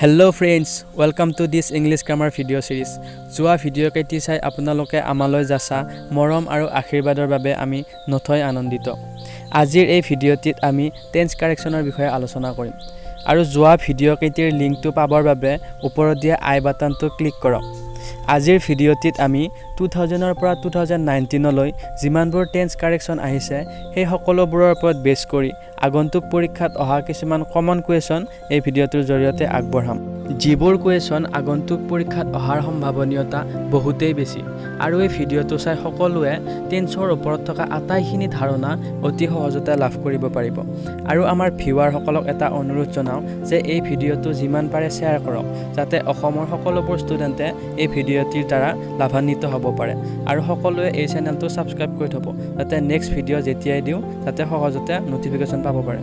Hello friends, welcome to this English grammar video series. Joa video কেটি চাই আপোনালোকে আমালৈ যাছা মৰম আৰু আশীৰ্বাদৰ বাবে আমি নথৈ আনন্দিত। আজিৰ এই ভিডিঅ'টিত আমি টেন্স কাৰেকচনৰ বিষয়ে আলোচনা কৰিম। আৰু যোৱা ভিডিঅ' কেটিৰ লিংকটো পাবৰ বাবে ওপৰত দিয়া আই বাটনটো ক্লিক কৰক। আজিৰ ভিডিঅ'টিত আমি 2000 পৰা 2019 লৈ যিমানবোৰ টেন্স কাৰেকচন আহিছে সেই সকলোবোৰৰ ওপৰত বেছ কৰি আগন্তুক পৰীক্ষাত অহা কিছুমান কমন কুৱেশ্যন এই ভিডিঅ'টোৰ জৰিয়তে আগবঢ়াম। যিবোৰ কুৱেশ্যন আগন্তুক পৰীক্ষাত অহাৰ সম্ভাৱনীয়তা বহুতেই বেছি আৰু এই ভিডিঅ'টো চাই সকলোৱে টেন্সৰ ওপৰত থকা আটাইখিনি ধাৰণা অতি সহজতে লাভ কৰিব পাৰিব। আৰু আমাৰ ভিউৱাৰসকলক এটা অনুৰোধ জনাওঁ যে এই ভিডিঅ'টো যিমান পাৰে শ্বেয়াৰ কৰক যাতে অসমৰ সকলোবোৰ ষ্টুডেণ্টে এই ভিডিঅ'টিৰ দ্বাৰা লাভান্বিত হ'ব পাৰে আৰু সকলোৱে এই চেনেলটো ছাবস্ক্ৰাইব কৰি থ'ব যাতে নেক্সট ভিডিঅ' যেতিয়াই দিওঁ যাতে সহজতে নটিফিকেশ্যন পাব পাৰে।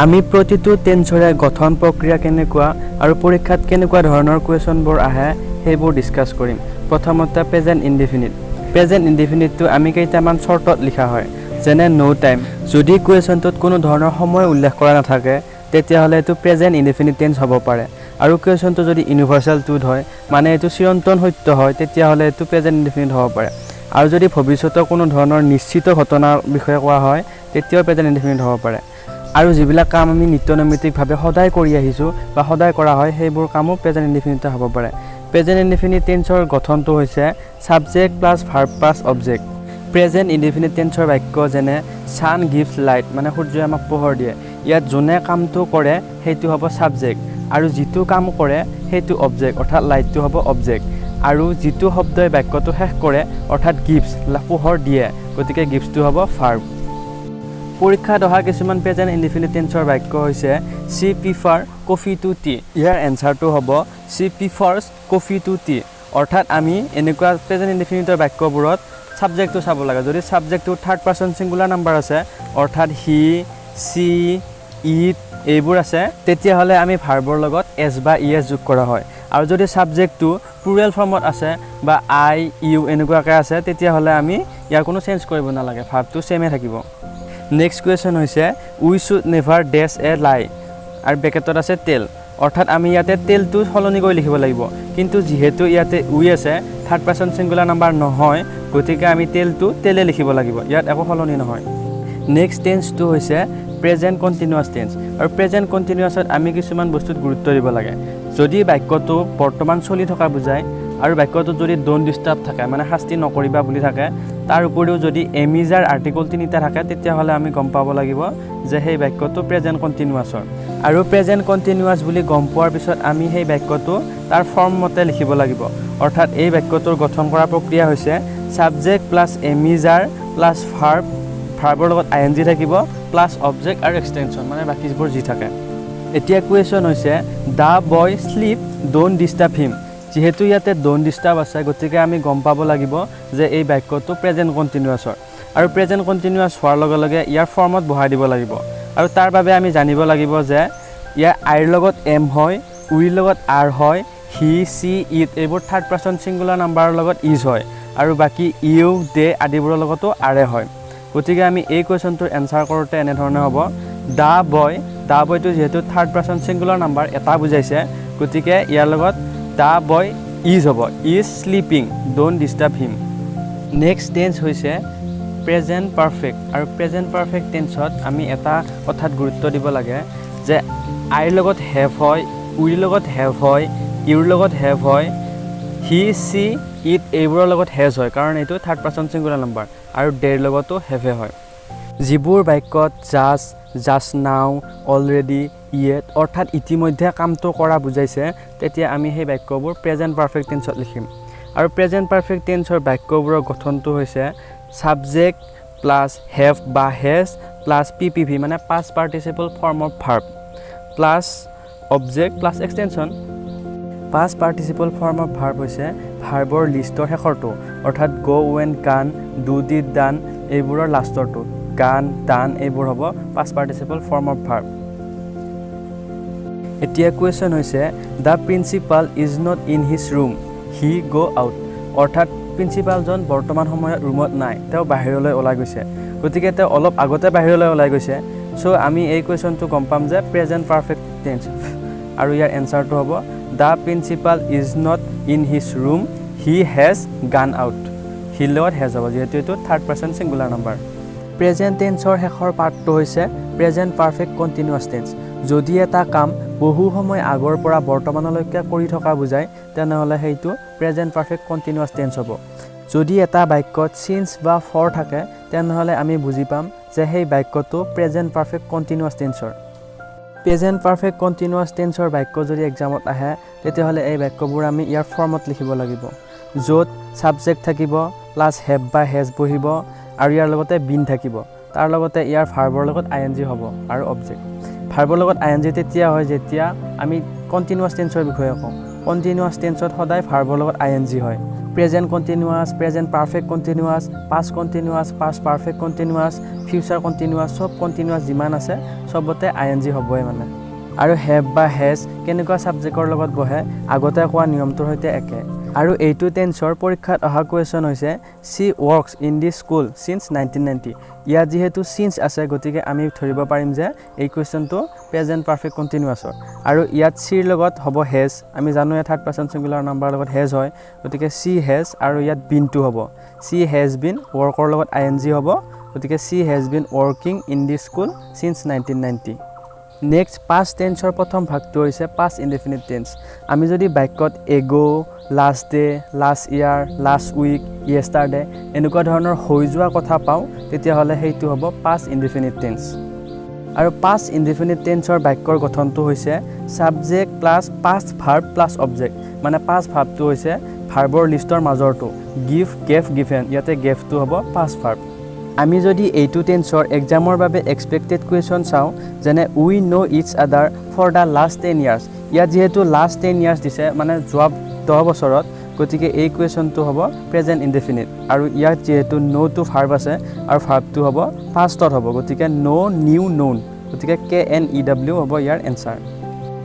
আমি প্ৰতিটো টেন্সৰে গঠন প্ৰক্ৰিয়া কেনেকুৱা আৰু পৰীক্ষাত কেনেকুৱা ধৰণৰ কুৱেশ্যনবোৰ আহে সেইবোৰ ডিছকাছ কৰিম। প্ৰথমতে প্ৰেজেণ্ট ইনডিফিনিট। প্ৰেজেণ্ট ইনডিফিনিটটো আমি কেইটামান চৰ্টত লিখা হয়, যেনে নো টাইম। যদি কুৱেশ্যনটোত কোনো ধৰণৰ সময় উল্লেখ কৰা নাথাকে তেতিয়াহ'লে এইটো প্ৰেজেণ্ট ইনডিফিনিট টেন্স হ'ব পাৰে। আৰু কুৱেশ্যনটো যদি ইউনিভাৰ্চেল ট্ৰুথ হয় মানে এইটো চিৰন্তন সত্য হয় তেতিয়াহ'লে এইটো প্ৰেজেণ্ট ইনডিফিনিট হ'ব পাৰে। আৰু যদি ভৱিষ্যতৰ কোনো ধৰণৰ নিশ্চিত ঘটনাৰ বিষয়ে কোৱা হয় তেতিয়াও প্ৰেজেণ্ট ইনডিফিনিট হ'ব পাৰে। আৰু যিবিলাক কাম আমি নিত্যনৈমিত্তিকভাৱে সদায় কৰি আহিছোঁ বা সদায় কৰা হয় সেইবোৰ কামো প্ৰেজেণ্ট ইনডিফিনিট হ'ব পাৰে। প্ৰেজেণ্ট ইনডিফিনিট টেন্সৰ গঠনটো হৈছে subject plus verb plus object. Present indefinite টেন্সৰ বাক্য যেনে ছান গিভছ লাইট মানে সূৰ্যই আমাক পোহৰ দিয়ে। ইয়াত যোনে কামটো কৰে সেইটো হ'ব ছাবজেক্ট আৰু যিটো কাম কৰে সেইটো অবজেক্ট অৰ্থাৎ লাইটটো হ'ব অবজেক্ট। আৰু যিটো শব্দই বাক্যটো শেষ কৰে অৰ্থাৎ গিভছ পোহৰ দিয়ে গতিকে গিভছটো হ'ব ভাৰ্ব। পৰীক্ষাত অহা কিছুমান প্ৰেজেণ্ট ইনডিফিনিট টেন্সৰ বাক্য হৈছে she prefer coffee to tea. ইয়াৰ এনচাৰটো হ'ব she prefers coffee to tea. অৰ্থাৎ আমি এনেকুৱা প্ৰেজেণ্ট ইনডিফিনিটৰ বাক্যবোৰত ছাবজেক্টটো চাব লাগে। যদি ছাবজেক্টটো থাৰ্ড পাৰ্চন ছিংগুলাৰ নাম্বাৰ আছে অৰ্থাৎ হি চি ইট এইবোৰ আছে তেতিয়াহ'লে আমি ভাৰ্বৰ লগত এছ বা ই এছ যোগ কৰা হয়। আৰু যদি ছাবজেক্টটো প্লুৰেল ফৰ্মত আছে বা আই ইউ এনেকুৱাকৈ আছে তেতিয়াহ'লে আমি ইয়াৰ কোনো চেঞ্জ কৰিব নালাগে, ভাৰ্বটো ছেমে থাকিব। নেক্সট কুৱেশ্যন হৈছে উই শ্বুড নেভাৰ ডেছ এ লাই আৰু ব্ৰেকেটত আছে টেল। অৰ্থাৎ আমি ইয়াতে টেলটো সলনি কৰি লিখিব লাগিব, কিন্তু যিহেতু ইয়াতে উই আছে থাৰ্ড পাৰ্চন ছিংগুলাৰ নাম্বাৰ নহয় গতিকে আমি টেলটো টেলে লিখিব লাগিব, ইয়াত একো সলনি নহয়। নেক্সট টেন্সটো হৈছে প্ৰেজেণ্ট কণ্টিনিউৱাছ টেন্স। আৰু প্ৰেজেণ্ট কণ্টিনিউৱাছত আমি কিছুমান বস্তুত গুৰুত্ব দিব লাগে। যদি বাক্যটো বৰ্তমান চলি থকা বুজায় আৰু বাক্যটোত যদি ড'ন্ট ডিষ্টাৰ্ব থাকে মানে শাস্তি নকৰিবা বুলি থাকে, তাৰ উপৰিও যদি এমিজাৰ আৰ্টিকল তিনিটা থাকে তেতিয়াহ'লে আমি গম পাব লাগিব যে সেই বাক্যটো প্ৰেজেণ্ট কণ্টিনিউৱাছৰ। আৰু প্ৰেজেণ্ট কণ্টিনিউৱাছ বুলি গম পোৱাৰ পিছত আমি সেই বাক্যটো তাৰ ফৰ্ম মতে লিখিব লাগিব। অৰ্থাৎ এই বাক্যটোৰ গঠন কৰা প্ৰক্ৰিয়া হৈছে subject plus am is are plus verb, ভাৰ্বৰ লগত আই এন জি থাকিব প্লাছ অবজেক্ট আৰু এক্সটেনশ্যন মানে বাকীবোৰ যি থাকে। এতিয়া কুৱেশ্যন হৈছে the boy sleep don't disturb him. যিহেতু ইয়াতে ড'ন্ট ডিষ্টাৰ্ব আছে গতিকে আমি গম পাব লাগিব যে এই বাক্যটো প্ৰেজেণ্ট কণ্টিনিউৱাছৰ। আৰু প্ৰেজেণ্ট কণ্টিনিউৱাছ হোৱাৰ লগে লগে ইয়াৰ ফৰ্মত বহাই দিব লাগিব। আৰু তাৰ বাবে আমি জানিব লাগিব যে ইয়াৰ আইৰ লগত এম হয়, উইৰ লগত আৰ হয়, হি চি ইট এইবোৰ থাৰ্ড পাৰ্চন ছিংগুলাৰ নাম্বাৰৰ লগত ইজ হয় আৰু বাকী ইউ দে আদিবোৰৰ লগতো আৰে হয়। গতিকে আমি এই কুৱেশ্যনটোৰ এনচাৰ কৰোঁতে এনেধৰণে হ'ব দ্য বয়টো যিহেতু থাৰ্ড পাৰ্চন ছিংগুলাৰ নাম্বাৰ এটা বুজাইছে গতিকে ইয়াৰ লগত দ্য বয় ইজ হ'ব, is sleeping don't disturb him. Next tense হৈছে প্ৰেজেণ্ট পাৰফেক্ট। আৰু প্ৰেজেণ্ট পাৰফেক্ট টেন্সত আমি এটা কথাত গুৰুত্ব দিব লাগে যে আইৰ লগত হেভ হয়, উইৰ লগত হেভ হয়, ইউৰ লগত হেভ হয়, হি চি ইট এইবোৰৰ লগত হেজ হয় কাৰণ এইটো থাৰ্ড পাৰ্চন ছিংগুলাৰ নাম্বাৰ, আৰু ডেৰ লগতো হেভে হয়। যিবোৰ বাক্যত জাষ্ট নাও, অলৰেডি, ইয়েট অৰ্থাৎ ইতিমধ্যে কামটো কৰা বুজাইছে তেতিয়া আমি সেই বাক্যবোৰ প্ৰেজেণ্ট পাৰফেক্ট টেন্সত লিখিম। আৰু প্ৰেজেণ্ট পাৰফেক্ট টেন্সৰ বাক্যবোৰৰ গঠনটো হৈছে ছাবজেক্ট প্লাছ হেভ বা হেজ প্লাছ পিপিভি মানে past participle form of verb plus object plus extension. Past participle form of verb হৈছে ভাৰ্বৰ লিষ্টৰ শেষৰটো অৰ্থাৎ গ' ৱেন গান, ডু ডিড ডান এইবোৰৰ লাষ্টৰটো গান ডান এইবোৰ হ'ব past participle form of verb. এতিয়া কুৱেশ্যন হৈছে the principal is not in his room he go' out. অৰ্থাৎ প্ৰিন্সিপালজন বৰ্তমান সময়ত ৰুমত নাই, তেওঁ বাহিৰলৈ ওলাই গৈছে। গতিকে তেওঁ অলপ আগতে বাহিৰলৈ ওলাই গৈছে সো আমি এই কোৱেশ্যনটো গম পাম যে প্ৰেজেন্ট পাৰফেক্ট টেন্স আৰু ইয়াৰ এনসাৰটো হ'ব the principal is not in his room he has gone out he লগত হেজ হ'ব যেহেতু এইটো third person singular number present টেন্সৰ শেষৰ পাৰ্টটো হৈছে প্ৰেজেন্ট পাৰফেক্ট কন্টিনিউয়াছ টেন্স যদি এটা কাম বহু সময় আগৰ পৰা বৰ্তমানলৈকে কৰি থকা বুজায় তেনেহলে সেইটো প্ৰেজেন্ট পাৰফেক্ট কন্টিনিউয়াছ টেন্স হ'ব যদি এটা বাক্যত সিন্স বা ফৰ থাকে তেনেহলে আমি বুজি পাম যে সেই বাক্যটো প্ৰেজেন্ট পাৰফেক্ট কন্টিনিউয়াছ টেন্সৰ প্ৰেজেন্ট পাৰফেক্ট কন্টিনিউয়াছ টেন্সৰ বাক্য যদি এক্সামত আহে তেতিয়াহলে এই বাক্যবোৰ আমি ইয়াৰ ফৰ্মত লিখিব লাগিব য'ত সাবজেক্ট থাকিব প্লাস হেভ বা হেজ বহিব আৰু ইয়াৰ লগতে বিন থাকিব তাৰ লগতে ইয়াৰ ভাৰ্বৰ লগত আইএনজি হ'ব আৰু অবজেক্ট ভাৰ্বৰ লগত আইএনজি তেতিয়া হয় যেতিয়া আমি কন্টিনিউয়াছ টেন্সৰ বিষয়ে কওঁ কন্টিনিউয়াছ টেন্সত সদায় ভাৰ্বৰ লগত আইএনজি হয় present continuous present perfect continuous past continuous past perfect continuous future continuous সব কন্টিনিউয়াছ যিমান আছে সবতে আইএনজি হ'বই মানে আৰু হেভ বা হেজ কেনেকুৱা সাবজেক্টৰ লগত বহে আগতে কোৱা নিয়মটোৰ সৈতে একে আৰু এইটো টেন্সৰ পৰীক্ষাত অহা কোৱেশ্যন হৈছে she works in the school since 1990 ইয়াত যেহেতু সিন্স আছে গতিকে আমি ধৰিব পাৰিম যে এই কোৱেশ্যনটো প্ৰেজেন্ট পাৰফেক্ট কন্টিনিউয়াছৰ আৰু ইয়াত সিৰ লগত হ'ব হেজ আমি জানো থাৰ্ড পাৰ্চন সিঙ্গুলাৰ নাম্বাৰৰ লগত হেজ হয় গতিকে সি হেজ আৰু ইয়াত বিনটো হ'ব সি হেজ বিন ৱৰ্কৰ লগত আইএনজি হ'ব গতিকে she has been working in the school since 1990 next past টেন্সৰ প্ৰথম ভাগটো হৈছে পাষ্ট ইনডেফিনিট টেন্স আমি যদি বাক্যত ago last day last year last week yesterday এনেকুৱা ধৰণৰ হৈ যোৱা কথা পাওঁ তেতিয়াহ'লে সেইটো হ'ব পাষ্ট ইনডেফিনিট টেন্স আৰু পাষ্ট ইনডেফিনিট টেন্সৰ বাক্যৰ গঠনটো হৈছে subject plus past verb plus object মানে পাষ্ট ভাৰ্বটো হৈছে ভাৰ্বৰ লিষ্টৰ মাজৰটো গিভ গেভ গিভেন ইয়াতে গেভটো হ'ব পাষ্ট ভাৰ্ব আমি যদি এইটো টেন্সৰ এক্সামৰ বাবে এক্সপেক্টেড কুৱেশ্যন চাওঁ যেনে উই নো ইটছ আদাৰ ফৰ দ্য লাষ্ট 10 ইয়াৰ্ছ ইয়াত যেহেতু লাষ্ট 10 ইয়াৰ্ছ দিছে মানে যোৱা 10 বছৰত গতিকে এই কুৱেশ্যনটো হ'ব প্ৰেজেন্ট ইনডেফিনিট আৰু ইয়াত যেহেতু নো টু ভাৰ্ব আছে আৰু ভাৰ্বটো হ'ব পাষ্টত হ'ব গতিকে নো নিউ নোন গতিকে KNEW হ'ব ইয়াৰ answer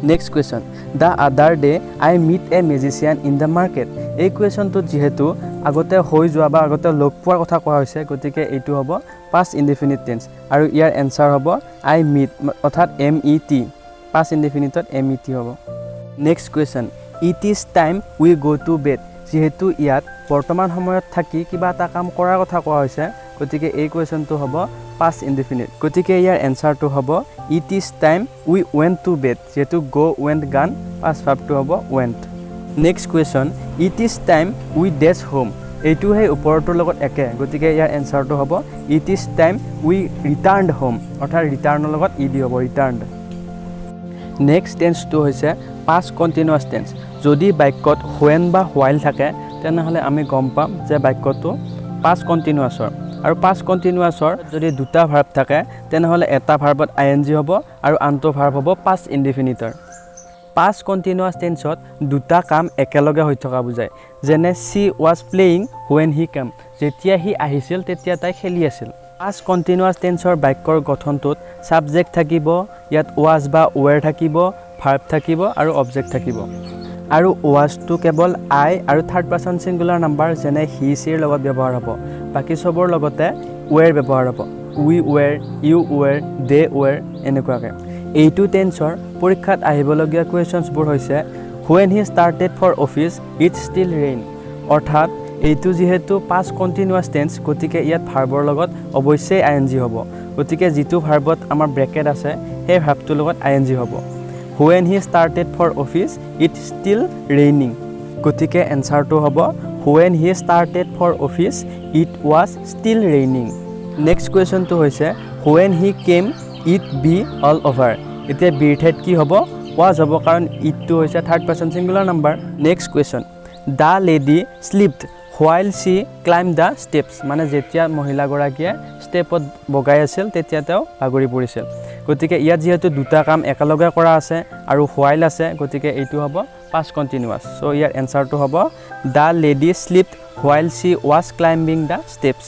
next question the other day I meet a magician in the market এই কুৱেশ্যনটোত যেহেতু আগতে হৈ যোৱা বা আগতে লগ পোৱাৰ কথা কোৱা হৈছে গতিকে এইটো হ'ব পাষ্ট ইনডেফিনিট টেন্স আৰু ইয়াৰ এনসাৰ হ'ব আই মিট অৰ্থাৎ MET পাষ্ট ইনডেফিনিটত MET হ'ব next question it is time we go to bed যেহেতু ইয়াত বৰ্তমান সময়ত থাকি কিবা এটা কাম কৰাৰ কথা কোৱা হৈছে গতিকে এই কুৱেশ্যনটো হ'ব পাষ্ট ইনডেফিনিট গতিকে ইয়াৰ এনসাৰটো হ'ব it is time we went to bed যেহেতু গো ৱেণ্ট গান পাষ্ট ভাৰ্বটো হ'ব went next question it is time we does home এইটো সেই ওপৰটোৰ লগত একে গতিকে ইয়াৰ এনসাৰটো হ'ব it is time we returned home অৰ্থাৎ ৰিটাৰ্ণৰ লগত ED হ'ব ৰিটাৰ্ণড নেক্সট টেন্সটো হৈছে পাষ্ট কন্টিনিউয়াছ টেন্স যদি বাক্যত হোৱেন বা হোৱাইল থাকে তেনেহ'লে আমি গম পাম যে বাক্যটো পাষ্ট কন্টিনিউয়াছৰ আৰু পাষ্ট কন্টিনিউয়াছৰ যদি দুটা ভাৰ্ব থাকে তেনেহ'লে এটা ভাৰ্বত আইএনজি হ'ব আৰু আনটো ভাৰ্ব হ'ব পাষ্ট ইনডেফিনিটৰ পাষ্ট কন্টিনিউয়াছ টেন্সত দুটা কাম একেলগে হৈ থকা বুজায় যেনে সি ৱাজ প্লেয়িং হোৱেন হি কেম যেতিয়া হি আহিছিল তেতিয়া তাই খেলি আছিল পাষ্ট কন্টিনিউয়াছ টেন্সৰ বাক্যৰ গঠনটোত সাবজেক্ট থাকিব ইয়াত ৱাজ বা ৱেৰ থাকিব ভাৰ্ব থাকিব আৰু অবজেক্ট থাকিব আৰু ৱাজটো কেৱল আই আৰু থাৰ্ড পাৰ্চন সিঙ্গুলাৰ নাম্বাৰ যেনে হি সিৰ লগত ব্যৱহাৰ হ'ব বাকি সবৰ লগতে ৱেৰ ব্যৱহাৰ হ'ব উই ৱেৰ ইউ ৱেৰ দে ৱেৰ এনেকুৱাকৈ এইটো টেন্সৰ পৰীক্ষাত আহিবলগীয়া কুৱেশ্যনছবোৰ হৈছে when he started for office it still rain অৰ্থাৎ এইটো যেহেতু পাষ্ট কন্টিনিউয়াছ টেন্স গতিকে ইয়াত ভাৰ্বৰ লগত অৱশ্যেই আইএনজি হ'ব গতিকে যিটো ভাৰ্বত আমাৰ ব্ৰেকেট আছে সেই ভাৰ্বটোৰ লগত আইএনজি হ'ব when he started for office it still raining গতিকে এনসাৰটো হ'ব when he started for office it was still raining next কুৱেশ্যনটো হৈছে when he came it be all over এতিয়া বিৰ ঠাইত কি হ'ব ৱাজ হ'ব কাৰণ ইটটো হৈছে third person singular number next question the lady slipped while she climb the steps মানে যেতিয়া মহিলাগৰাকীয়ে ষ্টেপত বগাই আছিল তেতিয়া তেওঁ ভাগৰি পৰিছিল গতিকে ইয়াত যেহেতু দুটা কাম একেলগে কৰা আছে আৰু হোৱাইল আছে গতিকে এইটো হ'ব পাষ্ট কন্টিনিউয়াছ সো ইয়াৰ এনসাৰটো হ'ব the lady slipped while she was climbing the steps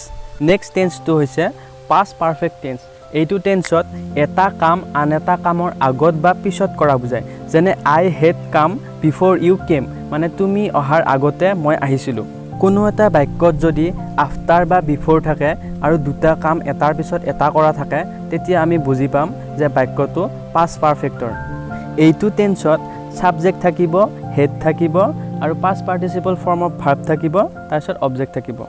next টেন্সটো হৈছে পাষ্ট পাৰফেক্ট টেন্স এইটো টেন্সত এটা কাম আন এটা কামৰ আগত বা পিছত কৰা বুজায় যেনে আই হেড কাম বিফৰ ইউ কেম মানে তুমি অহাৰ আগতে মই আহিছিলোঁ কোনো এটা বাক্যত যদি আফটাৰ বা বিফৰ থাকে আৰু দুটা কাম এটাৰ পিছত এটা কৰা থাকে তেতিয়া আমি বুজি পাম যে বাক্যটো পাষ্ট পাৰফেক্টৰ এইটো টেন্সত সাবজেক্ট থাকিব হেড থাকিব আৰু past participle form of verb থাকিব তাৰপিছত অবজেক্ট থাকিব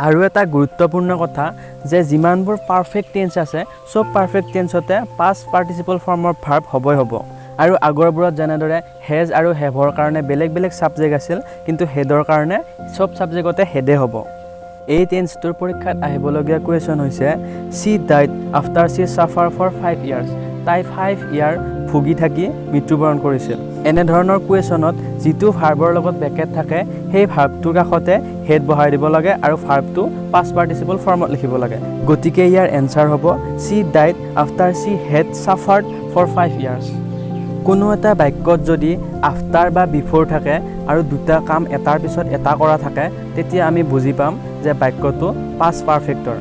আৰু এটা গুৰুত্বপূৰ্ণ কথা যে যিমানবোৰ পাৰফেক্ট টেন্স আছে সব পাৰফেক্ট টেন্সতে past participle form of verb হ'বই হ'ব আৰু আগৰবোৰত যেনেদৰে হেজ আৰু হেভৰ কাৰণে বেলেগ বেলেগ সাবজেক্ট আছিল কিন্তু হেডৰ কাৰণে সব সাবজেক্টতে হেডে হ'ব এই টেন্সটোৰ পৰীক্ষাত আহিবলগীয়া কুৱেশ্যন হৈছে she died after she suffer for 5 years তাই 5 ইয়াৰ ভুগি থাকি মৃত্যুবৰণ কৰিছিল এনে ধৰণৰ কুৱেশ্যনত যিটো ভাৰ্বৰ লগত ব্ৰেকেট থাকে সেই ভাৰ্বটোৰ কাষতে হেড বহাই দিব লাগে আৰু ভাৰ্বটো পাষ্ট পাৰ্টিচিপল ফৰ্মত লিখিব লাগে গতিকে ইয়াৰ এনসাৰ হ'ব she died after she had suffered for 5 years কোনো এটা বাক্যত যদি আফটাৰ বা বিফৰ থাকে আৰু দুটা কাম এটাৰ পিছত এটা কৰা থাকে তেতিয়া আমি বুজি পাম যে বাক্যটো পাষ্ট পাৰফেক্টৰ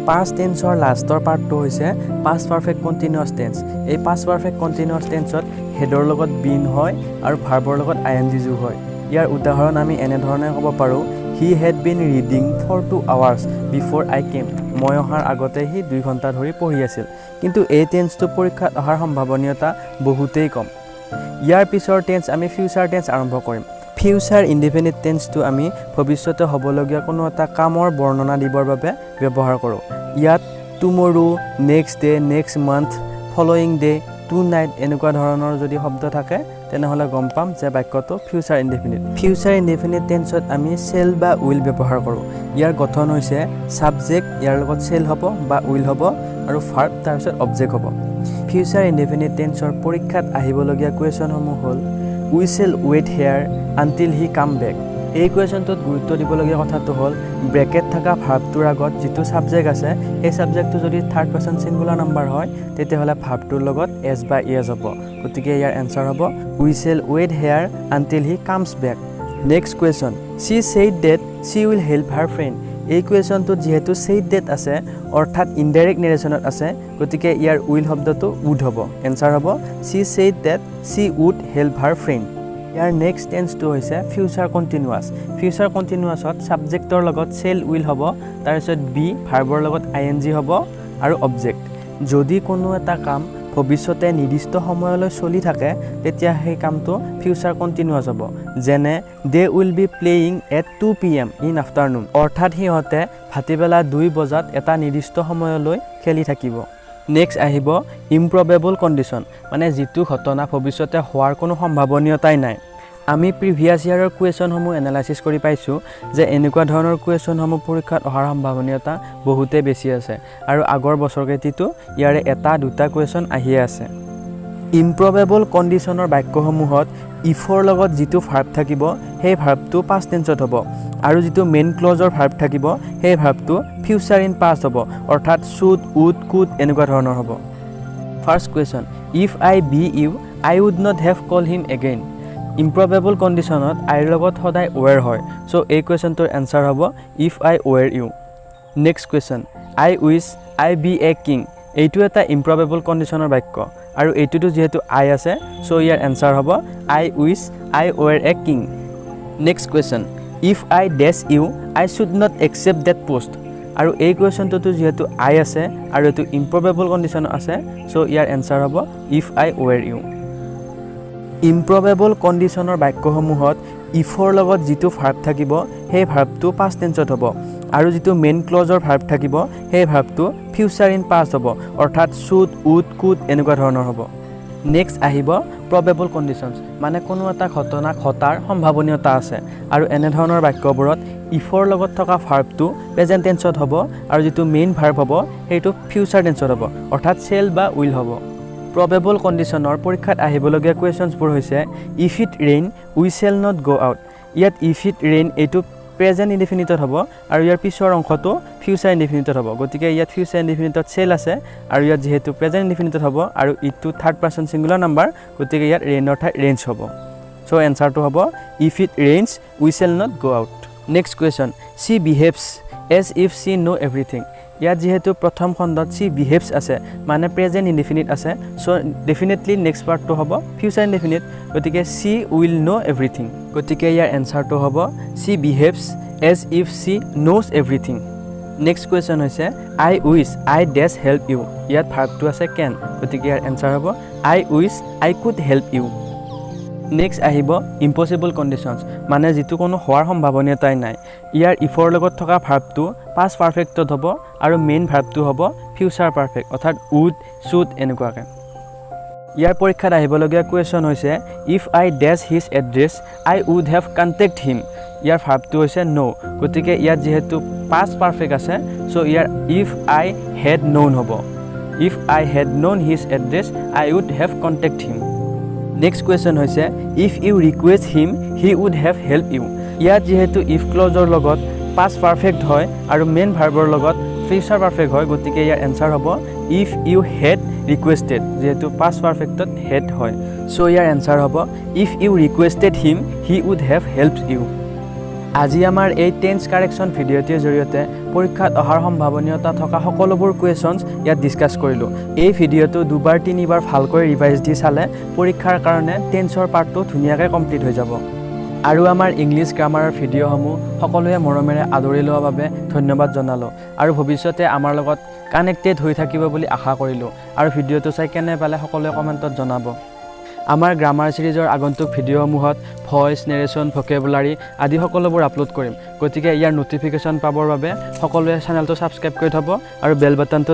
পাষ্ট টেন্সৰ লাষ্টৰ পাৰ্টটো হৈছে পাষ্ট পাৰফেক্ট কণ্টিনিউয়াছ টেন্স এই পাষ্ট পাৰফেক্ট কণ্টিনিউয়াছ টেন্সত হেডৰ লগত বিন হয় আৰু ভাৰ্বৰ লগত আইএনজি যোগ হয় ইয়াৰ উদাহৰণ আমি এনেধৰণে ক'ব পাৰোঁ he had been reading for 2 hours before I came মই অহাৰ আগতে সি 2 ঘণ্টা ধৰি পঢ়ি আছিল কিন্তু এই টেন্সটো পৰীক্ষাত অহাৰ সম্ভাৱনীয়তা বহুতেই কম ইয়াৰ পিছৰ টেন্স আমি ফিউচাৰ টেন্স আৰম্ভ কৰিম ফিউচাৰ ইনডিফিনিট টেন্সটো আমি ভৱিষ্যতে হ'বলগীয়া কোনো এটা কামৰ বৰ্ণনা দিবৰ বাবে ব্যৱহাৰ কৰোঁ ইয়াত tomorrow next day next month following day tonight এনেকুৱা ধৰণৰ যদি শব্দ থাকে তেনেহ'লে গম পাম যে বাক্যটো ফিউচাৰ ইনডিফিনিট টেন্সত আমি চেল বা উইল ব্যৱহাৰ কৰোঁ ইয়াৰ গঠন হৈছে সাবজেক্ট ইয়াৰ লগত চেল হ'ব বা উইল হ'ব আৰু ভাৰ্ব তাৰপিছত অবজেক্ট হ'ব ফিউচাৰ ইনডিফিনিট টেন্সৰ পৰীক্ষাত আহিবলগীয়া কুৱেশ্যনসমূহ হ'ল we shall wait here until he come back এই কুৱেশ্যনটোত গুৰুত্ব দিবলগীয়া কথাটো হ'ল ব্ৰেকেট থকা ভাৰ্বটোৰ আগত যিটো সাবজেক্ট আছে সেই সাবজেক্টটো যদি থাৰ্ড পাৰ্চন ছিংগুলাৰ নাম্বাৰ হয় তেতিয়াহ'লে ভাৰ্বটোৰ লগত এছ বা ইয়েছ হ'ব গতিকে ইয়াৰ এনসাৰ হ'ব we shall wait here until he comes back next question she said that she will help her friend এই কুৱেশ্যনটোত যিহেতু ছেইড ডেট আছে অৰ্থাৎ ইনডাইৰেক্ট নেৰেশ্যনত আছে গতিকে ইয়াৰ উইল শব্দটো উড হ'ব এনসাৰ হ'ব she said that she would help her friend ইয়াৰ নেক্সট টেন্সটো হৈছে ফিউচাৰ কণ্টিনিউয়াছত সাবজেক্টৰ লগত চেল উইল হ'ব তাৰপিছত বি ভাৰ্বৰ লগত আইএনজি হ'ব আৰু অবজেক্ট যদি কোনো এটা কাম ভৱিষ্যতে নিৰ্দিষ্ট সময়লৈ চলি থাকে তেতিয়া সেই কামটো ফিউচাৰ কণ্টিনিউয়াছ হ'ব যেনে they will be playing at 2 PM in afternoon অৰ্থাৎ সিহঁতে ভাটিবেলা 2 বজাত এটা নিৰ্দিষ্ট সময়লৈ খেলি থাকিব নেক্সট আহিব ইম্প্ৰবেবল কণ্ডিশ্যন মানে যিটো ঘটনা ভৱিষ্যতে হোৱাৰ কোনো সম্ভাৱনীয়তাই নাই আমি প্ৰিভিয়াছ ইয়াৰৰ কুৱেশ্যনসমূহ এনালাইচিছ কৰি পাইছোঁ যে এনেকুৱা ধৰণৰ কুৱেশ্যনসমূহ পৰীক্ষাত অহাৰ সম্ভাৱনীয়তা বহুতেই বেছি আছে আৰু আগৰ বছৰকেইটিতো ইয়াৰে এটা দুটা কুৱেশ্যন আহিয়ে আছে ইম্প্ৰবেবল কণ্ডিশ্যনৰ বাক্যসমূহত ইফৰ লগত যিটো ভাৰ্ব থাকিব সেই ভাৰ্বটো পাষ্ট টেন্সত হ'ব আৰু যিটো মেইন ক্লজৰ ভাৰ্ব থাকিব সেই ভাৰ্বটো ফিউচাৰ ইন পাষ্ট হ'ব অৰ্থাৎ শুড উড কুড এনেকুৱা ধৰণৰ হ'ব first question if I be you I would not have call him again improbable কণ্ডিশ্যনত আইৰ লগত সদায় ৱেৰ হয় চ' এই কুৱেশ্যনটোৰ এনসাৰ হ'ব if I were you next question I wish I be a king এইটো এটা ইম্প্ৰবেবল কণ্ডিশ্যনৰ বাক্য আৰু এইটোতো যিহেতু আই আছে চ' ইয়াৰ এনসাৰ হ'ব I wish I were a king next question if I does you I should not accept that post আৰু এই কুৱেশ্যনটোতো যিহেতু আই আছে আৰু এইটো ইম্প্ৰবেবল কণ্ডিশ্যন আছে চ' ইয়াৰ এনসাৰ হ'ব ইফ আই ৱেৰ ইউ ইম্প্ৰবেবল কণ্ডিশ্যনৰ বাক্যসমূহত ইফৰ লগত যিটো ভাৰ্ব থাকিব সেই ভাৰ্বটো পাষ্ট টেন্সত হ'ব আৰু যিটো মেইন ক্লজৰ ভাৰ্ব থাকিব সেই ভাৰ্বটো ফিউচাৰ ইন পাষ্ট হ'ব অৰ্থাৎ শুড উড কুড এনেকুৱা ধৰণৰ হ'ব নেক্সট আহিব প্ৰবেবল কণ্ডিশ্যনছ মানে কোনো এটা ঘটনা ঘটাৰ সম্ভাৱনীয়তা আছে আৰু এনেধৰণৰ বাক্যবোৰত ইফৰ লগত থকা ভাৰ্বটো প্ৰেজেণ্ট টেন্সত হ'ব আৰু যিটো মেইন ভাৰ্ব হ'ব সেইটো ফিউচাৰ টেন্সত হ'ব অৰ্থাৎ চেল বা উইল হ'ব প্ৰবেবল কণ্ডিশ্যনৰ পৰীক্ষাত আহিবলগীয়া কুৱেশ্যনছবোৰ হৈছে if it rain we shall not go' out ইয়াত ইফ ইট ৰেইন এইটো প্ৰেজেণ্ট ইনডিফিনিটত হ'ব আৰু ইয়াৰ পিছৰ অংশটো ফিউচাৰ ইনডিফিনিটত হ'ব গতিকে ইয়াত ফিউচাৰ ইনডিফিনিটত চেল আছে আৰু ইয়াত যিহেতু প্ৰেজেণ্ট ইনডিফিনিটত হ'ব আৰু ইটো থাৰ্ড পাৰ্চন ছিংগুলাৰ নাম্বাৰ গতিকে ইয়াত ৰেইনৰ ঠাইত ৰেইনছ হ'ব চ' এনচাৰটো হ'ব if it rains we shall not go' out next question she behaves as if she know' everything ইয়াত যেহেতু প্ৰথম খণ্ডত she behaves আছে মানে প্ৰেজেন্ট ইনডিফিনিট আছে সো ডেফিনেটলি নেক্সট পাৰ্টটো হ'ব ফিউচাৰ ইনডিফিনিট গতিকে she will know everything গতিকে ইয়াৰ এনসাৰটো হ'ব she behaves as if she knows everything next question হৈছে I wish I dash help you ইয়াত ভাৰ্বটো আছে can গতিকে ইয়াৰ এনসাৰ হ'ব I wish I could help you next আহিব ইম্পসিবল কন্ডিশনস মানে যেটো কোনো হোৱাৰ সম্ভাৱনীয়তাই নাই ইয়াৰ ইফৰ লগত থকা ভাৰ্বটো পাষ্ট পাৰফেক্টত হ'ব আৰু মেইন ভাৰ্বটো হ'ব ফিউচাৰ পাৰফেক্ট অৰ্থাৎ would should এনেকুৱাকে ইয়াৰ পৰীক্ষাত আহিবলগীয়া কোৱেশ্চন হৈছে if I dash his address I would have contact him ইয়াৰ ভাৰ্বটো হৈছে no গতিকে ইয়াত যেহেতু পাষ্ট পাৰফেক্ট আছে so year if I had known হ'ব if I had known his address I would have contact him next question হৈছে if you request him he would have helped you ইয়াত যেহেতু if ক্লজৰ লগত past perfect হয় আৰু main ভাৰ্বৰ লগত future perfect হয় গতিকে ইয়াৰ এনসাৰ হ'ব if you had requested যেহেতু পাষ্ট পাৰফেক্টত had হয় সো ইয়াৰ এনসাৰ হ'ব if you requested him he would have helped you আজি আমাৰ এই টেন্স কাৰেকশন ভিডিঅ'টিৰ জৰিয়তে পৰীক্ষাত অহাৰ সম্ভাৱনীয়তা থকা সকলোবোৰ কোৱেশ্চনছ ইয়াত ডিসকাস কৰিলো এই ভিডিঅ'টো দুবাৰ তিনিবাৰ ভালকৈ ৰিভাইজ দি চালে পৰীক্ষাৰ কাৰণে টেন্সৰ পাৰ্টটো ধুনীয়াকৈ কমপ্লিট হৈ যাব আৰু আমাৰ ইংলিছ গ্ৰামাৰৰ ভিডিঅ'সমূহ সকলোৱে মৰমেৰে আদৰি লোৱাৰ বাবে ধন্যবাদ জনালো আৰু ভৱিষ্যতে আমাৰ লগত কানেক্টেড হৈ থাকিব বুলি আশা কৰিলো আৰু ভিডিঅ'টো চাই কেনে পালে সকলোৱে কমেন্টত জনাব আমাৰ গ্ৰামাৰ সিৰিজৰ আগন্তুক ভিডিঅ'সমূহত ভয়েস নেৰেশন ভকেবুলাৰী আদি সকলোবোৰ আপলোড কৰিম গতিকে ইয়াৰ নটিফিকেশন পাবৰ বাবে সকলোৱে চেনেলটো সাবস্ক্ৰাইব কৰি থব আৰু বেল বাটনটো